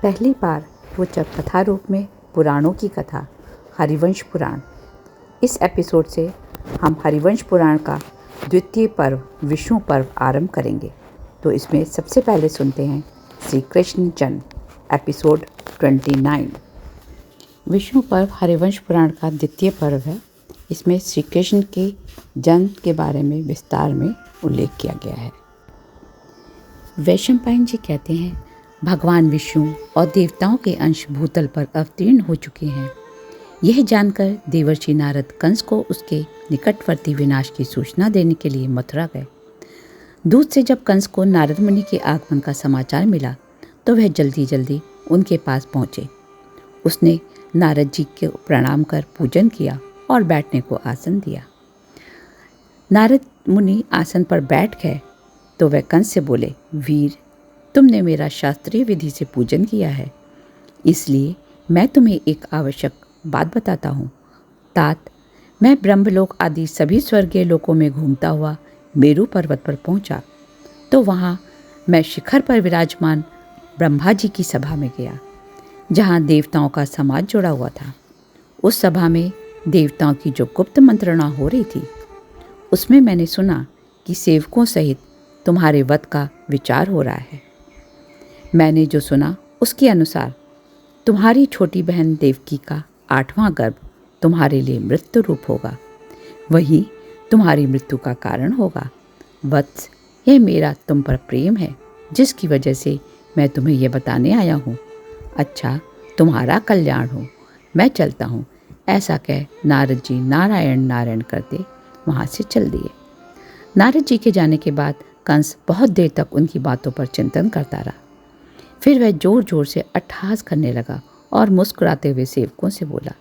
पहली बार रोचक कथा रूप में पुराणों की कथा हरिवंश पुराण। इस एपिसोड से हम हरिवंश पुराण का द्वितीय पर्व विष्णु पर्व आरंभ करेंगे। तो इसमें सबसे पहले सुनते हैं श्री कृष्ण जन्म एपिसोड 29। विष्णु पर्व हरिवंश पुराण का द्वितीय पर्व है। इसमें श्री कृष्ण के जन्म के बारे में विस्तार में उल्लेख किया गया है। वैशंपायन जी कहते हैं, भगवान विष्णु और देवताओं के अंश भूतल पर अवतीर्ण हो चुके हैं। यह जानकर देवर्षि नारद कंस को उसके निकटवर्ती विनाश की सूचना देने के लिए मथुरा गए। दूत से जब कंस को नारद मुनि के आगमन का समाचार मिला तो वह जल्दी जल्दी उनके पास पहुँचे। उसने नारद जी को प्रणाम कर पूजन किया और बैठने को आसन दिया। नारद मुनि आसन पर बैठ गए तो वह कंस से बोले, वीर, तुमने मेरा शास्त्रीय विधि से पूजन किया है, इसलिए मैं तुम्हें एक आवश्यक बात बताता हूँ। तात, मैं ब्रह्मलोक आदि सभी स्वर्गीय लोकों में घूमता हुआ मेरु पर्वत पर पहुँचा तो वहाँ मैं शिखर पर विराजमान ब्रह्मा जी की सभा में गया, जहाँ देवताओं का समाज जुड़ा हुआ था। उस सभा में देवताओं की जो गुप्त मंत्रणा हो रही थी, उसमें मैंने सुना कि सेवकों सहित तुम्हारे वध का विचार हो रहा है। मैंने जो सुना उसके अनुसार तुम्हारी छोटी बहन देवकी का 8वां गर्भ तुम्हारे लिए मृत्यु रूप होगा, वही तुम्हारी मृत्यु का कारण होगा। वत्स, यह मेरा तुम पर प्रेम है, जिसकी वजह से मैं तुम्हें यह बताने आया हूँ। अच्छा, तुम्हारा कल्याण हो, मैं चलता हूँ। ऐसा कह नारद जी नारायण नारायण करते वहाँ से चल दिए। नारद जी के जाने के बाद कंस बहुत देर तक उनकी बातों पर चिंतन करता रहा। फिर वह जोर जोर से अट्टहास करने लगा और मुस्कुराते हुए सेवकों से बोला,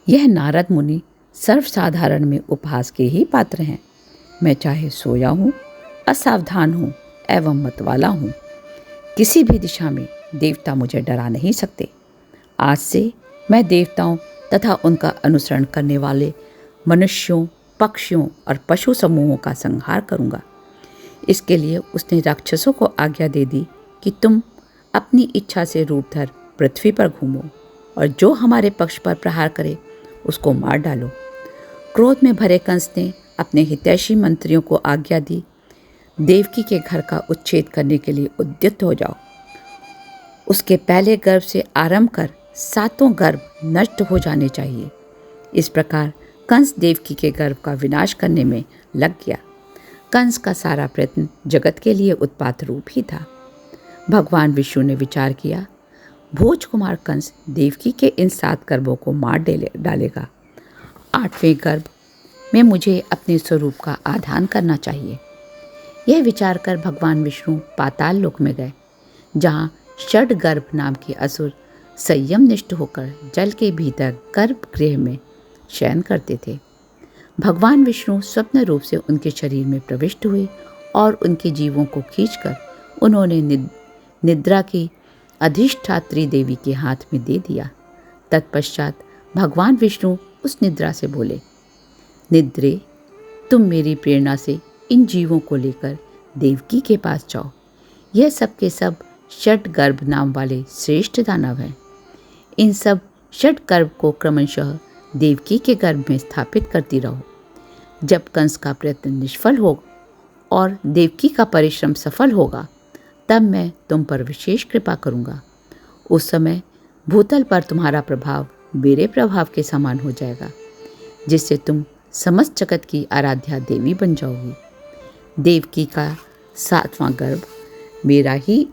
यह नारद मुनि सर्वसाधारण में उपहास के ही पात्र हैं। मैं चाहे सोया हूँ, असावधान हूँ एवं मतवाला हूँ, किसी भी दिशा में देवता मुझे डरा नहीं सकते। आज से मैं देवताओं तथा उनका अनुसरण करने वाले मनुष्यों, पक्षियों और पशु समूहों का संहार करूँगा। इसके लिए उसने राक्षसों को आज्ञा दे दी कि तुम अपनी इच्छा से रूप धर पृथ्वी पर घूमो और जो हमारे पक्ष पर प्रहार करे उसको मार डालो। क्रोध में भरे कंस ने अपने हितैषी मंत्रियों को आज्ञा दी, देवकी के घर का उच्छेद करने के लिए उद्यत हो जाओ। उसके पहले गर्भ से आरंभ कर 7 गर्भ नष्ट हो जाने चाहिए। इस प्रकार कंस देवकी के गर्भ का विनाश करने में लग गया। कंस का सारा प्रयत्न जगत के लिए उत्पात रूप ही था। भगवान विष्णु ने विचार किया, भोज कुमार कंस देवकी के इन 7 गर्भों को मार डालेगा। 8वें गर्भ में मुझे अपने स्वरूप का आधान करना चाहिए। यह विचार कर भगवान विष्णु पाताल लोक में गए, जहाँ षड्गर्भ नाम के असुर संयम निष्ठ होकर जल के भीतर गर्भगृह में शयन करते थे। भगवान विष्णु स्वप्न रूप से उनके शरीर में प्रविष्ट हुए और उनके जीवों को खींचकर उन्होंने निद्रा की अधिष्ठात्री देवी के हाथ में दे दिया। तत्पश्चात भगवान विष्णु उस निद्रा से बोले, निद्रे, तुम मेरी प्रेरणा से इन जीवों को लेकर देवकी के पास जाओ। यह सब के सब षड्गर्भ नाम वाले श्रेष्ठ दानव हैं। इन सब षड्गर्भ को क्रमशः देवकी के गर्भ में स्थापित करती रहो। जब कंस का प्रयत्न निष्फल हो और देवकी का परिश्रम सफल होगा, तब मैं तुम पर विशेष कृपा करूँगा। उस समय भूतल पर तुम्हारा प्रभाव मेरे प्रभाव के समान हो जाएगा, जिससे तुम समस्त जगत की आराध्या देवी बन जाओगी। देवकी का 7वां गर्भ मेरा ही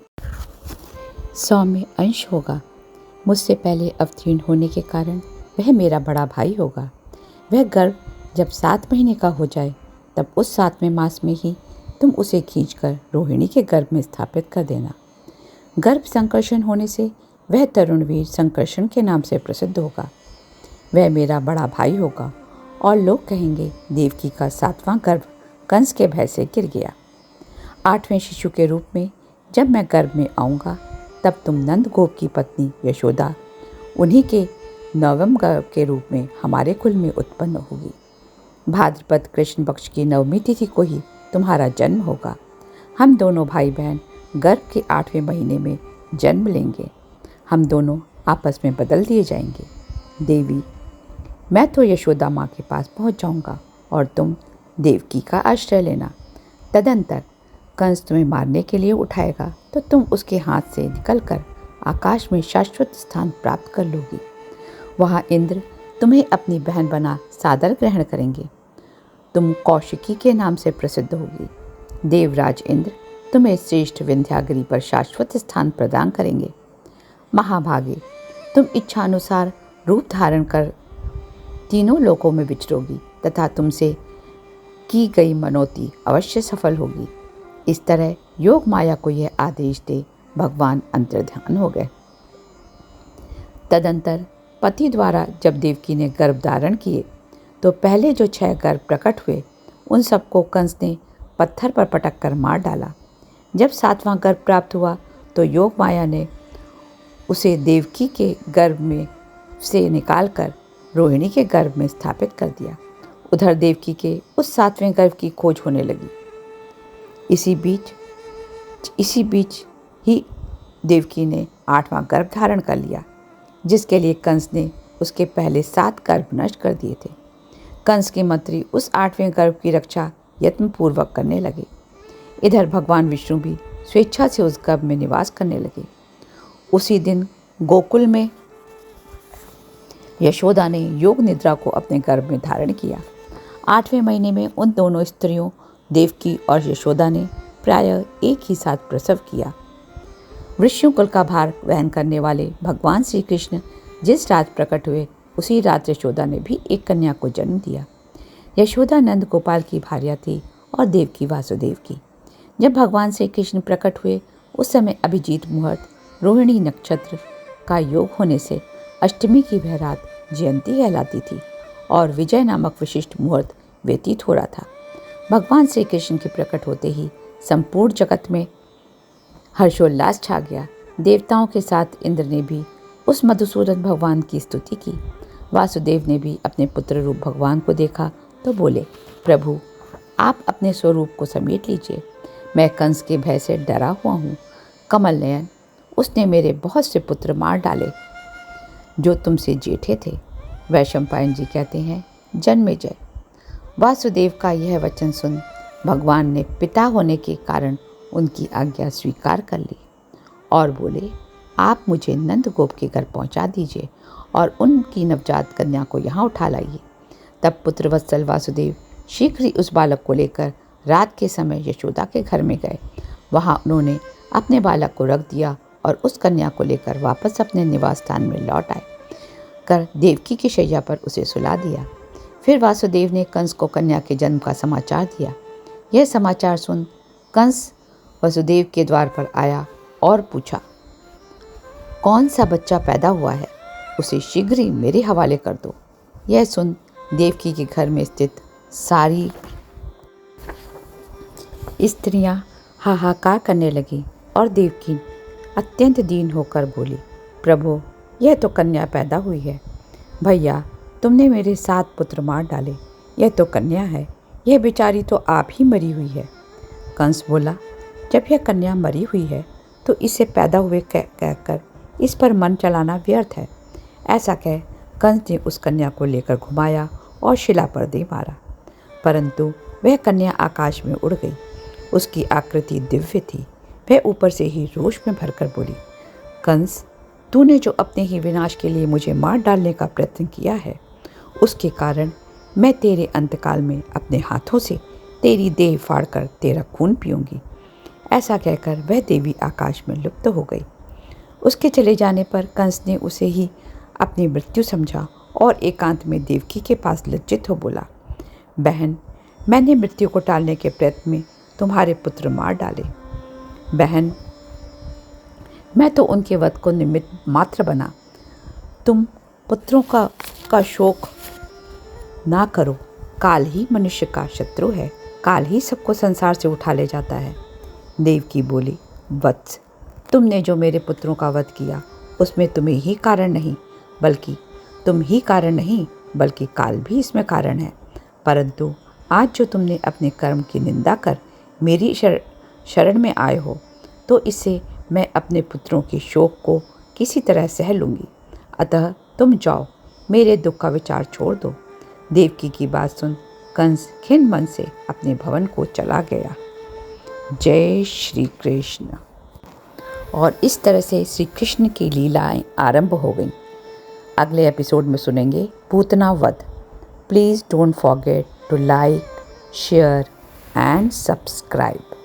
सौम्य अंश होगा। मुझसे पहले अवतीर्ण होने के कारण वह मेरा बड़ा भाई होगा। वह गर्भ जब 7 महीने का हो जाए, तब उस 7वें मास में ही तुम उसे खींचकर रोहिणी के गर्भ में स्थापित कर देना। गर्भ संकर्षण होने से वह तरुण वीर संकर्षण के नाम से प्रसिद्ध होगा। वह मेरा बड़ा भाई होगा और लोग कहेंगे, देवकी का 7वां गर्भ कंस के भय से गिर गया। 8वें शिशु के रूप में जब मैं गर्भ में आऊँगा, तब तुम नंद गोप की पत्नी यशोदा उन्हीं के 9वें गर्भ के रूप में हमारे कुल में उत्पन्न होगी। भाद्रपद कृष्ण पक्ष की 9वीं तिथि को ही तुम्हारा जन्म होगा। हम दोनों भाई बहन गर्भ के 8वें महीने में जन्म लेंगे। हम दोनों आपस में बदल दिए जाएंगे। देवी, मैं तो यशोदा माँ के पास पहुँच जाऊँगा और तुम देवकी का आश्रय लेना। तदंतर कंस तुम्हें मारने के लिए उठाएगा तो तुम उसके हाथ से निकलकर आकाश में शाश्वत स्थान प्राप्त कर लोगी। वहाँ इंद्र तुम्हें अपनी बहन बना सादर ग्रहण करेंगे। तुम कौशिकी के नाम से प्रसिद्ध होगी। देवराज इंद्र तुम्हें श्रेष्ठ विंध्यागिरी पर शाश्वत स्थान प्रदान करेंगे। महाभागे, तुम इच्छानुसार रूप धारण कर तीनों लोकों में विचरोगी तथा तुमसे की गई मनोती अवश्य सफल होगी। इस तरह योग माया को यह आदेश दे भगवान अंतर्ध्यान हो गए। तदंतर पति द्वारा जब देवकी ने गर्भ धारण किए तो पहले जो 6 गर्भ प्रकट हुए उन सबको कंस ने पत्थर पर पटक कर मार डाला। जब 7वां गर्भ प्राप्त हुआ तो योग माया ने उसे देवकी के गर्भ में से निकालकर रोहिणी के गर्भ में स्थापित कर दिया। उधर देवकी के उस 7वें गर्भ की खोज होने लगी। इसी बीच ही देवकी ने 8वां गर्भ धारण कर लिया, जिसके लिए कंस ने उसके पहले 7 गर्भ नष्ट कर दिए थे। कंस के मंत्री उस 8वें गर्भ की रक्षा यत्नपूर्वक करने लगे। इधर भगवान विष्णु भी स्वेच्छा से उस गर्भ में निवास करने लगे। उसी दिन गोकुल में यशोदा ने योग निद्रा को अपने गर्भ में धारण किया। 8वें महीने में उन दोनों स्त्रियों देवकी और यशोदा ने प्रायः एक ही साथ प्रसव किया। वृषणकुल का भार वहन करने वाले भगवान श्री कृष्ण जिस रात प्रकट हुए उसी रात यशोदा ने भी एक कन्या को जन्म दिया। यशोदा नंद गोपाल की भार्या थी और देवकी वासुदेव की। जब भगवान श्री कृष्ण प्रकट हुए उस समय अभिजीत मुहूर्त रोहिणी नक्षत्र का योग होने से अष्टमी की वह रात जयंती कहलाती थी और विजय नामक विशिष्ट मुहूर्त व्यतीत हो रहा था। भगवान श्री कृष्ण के प्रकट होते ही संपूर्ण जगत में हर्षोल्लास छा गया। देवताओं के साथ इंद्र ने भी उस मधुसूदन भगवान की स्तुति की। वासुदेव ने भी अपने पुत्र रूप भगवान को देखा तो बोले, प्रभु आप अपने स्वरूप को समेट लीजिए। मैं कंस के भय से डरा हुआ हूँ। कमल नयन, उसने मेरे बहुत से पुत्र मार डाले जो तुमसे जेठे थे। वैशंपायन जी कहते हैं, जन्मेजय। वासुदेव का यह वचन सुन भगवान ने पिता होने के कारण उनकी आज्ञा स्वीकार कर ली और बोले, आप मुझे नंद गोप के घर पहुंचा दीजिए और उनकी नवजात कन्या को यहाँ उठा लाइए। तब पुत्रवत्सल वासुदेव शीघ्र ही उस बालक को लेकर रात के समय यशोदा के घर में गए। वहाँ उन्होंने अपने बालक को रख दिया और उस कन्या को लेकर वापस अपने निवास स्थान में लौट आए कर देवकी की शैया पर उसे सुला दिया। फिर वासुदेव ने कंस को कन्या के जन्म का समाचार दिया। यह समाचार सुन कंस वसुदेव के द्वार पर आया और पूछा, कौन सा बच्चा पैदा हुआ है, उसे शीघ्र ही मेरे हवाले कर दो। यह सुन देवकी के घर में स्थित सारी स्त्रियां हाहाकार करने लगी और देवकी अत्यंत दीन होकर बोली, प्रभु यह तो कन्या पैदा हुई है। भैया तुमने मेरे 7 पुत्र मार डाले, यह तो कन्या है, यह बेचारी तो आप ही मरी हुई है। कंस बोला, जब यह कन्या मरी हुई है तो इसे पैदा हुए कहकर इस पर मन चलाना व्यर्थ है। ऐसा कह कंस ने उस कन्या को लेकर घुमाया और शिला पर दे मारा, परंतु वह कन्या आकाश में उड़ गई। उसकी आकृति दिव्य थी। वह ऊपर से ही रोष में भरकर बोली, कंस तूने जो अपने ही विनाश के लिए मुझे मार डालने का प्रयत्न किया है, उसके कारण मैं तेरे अंतकाल में अपने हाथों से तेरी देह फाड़कर तेरा खून पीऊंगी। ऐसा कहकर वह देवी आकाश में लुप्त हो गई। उसके चले जाने पर कंस ने उसे ही अपनी मृत्यु समझा और एकांत में देवकी के पास लज्जित हो बोला, बहन मैंने मृत्यु को टालने के प्रयत्न में तुम्हारे पुत्र मार डाले। बहन मैं तो उनके वध को निमित्त मात्र बना। तुम पुत्रों का शोक ना करो। काल ही मनुष्य का शत्रु है, काल ही सबको संसार से उठा ले जाता है। देवकी बोली, वत्स तुमने जो मेरे पुत्रों का वध किया उसमें तुम ही कारण नहीं बल्कि काल भी इसमें कारण है। परंतु आज जो तुमने अपने कर्म की निंदा कर मेरी शरण में आए हो तो इससे मैं अपने पुत्रों के शोक को किसी तरह सह लूँगी। अतः तुम जाओ, मेरे दुख का विचार छोड़ दो। देवकी की बात सुन कंस खिन्न मन से अपने भवन को चला गया। जय श्री कृष्ण। और इस तरह से श्री कृष्ण की लीलाएं आरंभ हो गईं। अगले एपिसोड में सुनेंगे पूतना वध। Please don't forget to like, share and subscribe.